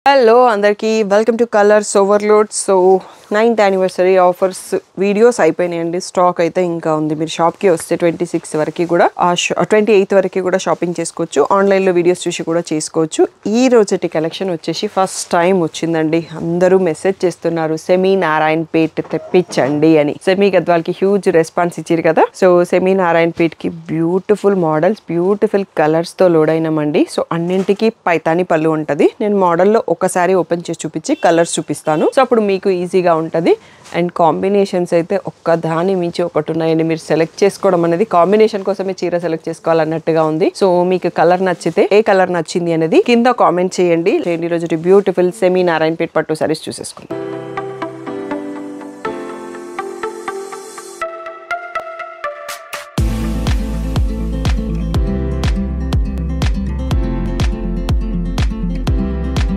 Hello అందరికీ welcome to colours overload. So 9th anniversary offers videos అయిపోయినాయండి. Stock అయితే ఇంకా ఉంది. మీరు షాప్కి వస్తే 26 వరకు కూడా 28 వరకు కూడా షాపింగ్ చేసుకోవచ్చు. ఆన్లైన్లో వీడియోస్ చూసి కూడా చేసుకోవచ్చు. ఈ రోజుటి కలెక్షన్ వచ్చేసి ఫస్ట్ టైం వచ్చిందండి. అందరూ మెసేజ్ చేస్తున్నారు సెమీ నారాయణపేట్ తెప్పించండి అని. సెమీ గద్వాల్కి హ్యూజ్ రెస్పాన్స్ ఇచ్చారు కదా. సో సెమీ నారాయణపేట్కి బ్యూటిఫుల్ మోడల్స్, బ్యూటిఫుల్ కలర్స్తో లోడ్ అయినామండి. సో అన్నింటికి పైతాని పళ్ళు ఉంటుంది. నేను మోడల్లో ఒకసారి ఓపెన్ చేసి చూపించి కలర్స్ చూపిస్తాను. సో అప్పుడు మీకు ఈజీగా ఉంటుంది. అండ్ కాంబినేషన్స్ అయితే ఒక్క దాని మించి ఒకటి ఉన్నాయండి. మీరు సెలెక్ట్ చేసుకోవడం అనేది కాంబినేషన్ కోసమే చీర సెలెక్ట్ చేసుకోవాలన్నట్టుగా ఉంది. సో మీకు కలర్ నచ్చితే ఏ కలర్ నచ్చింది అనేది కింద కామెంట్ చేయండి. ఈ రోజు బ్యూటిఫుల్ సెమీ నారాయణపేట్ పట్టు సారీస్ చూసేసుకుందాం.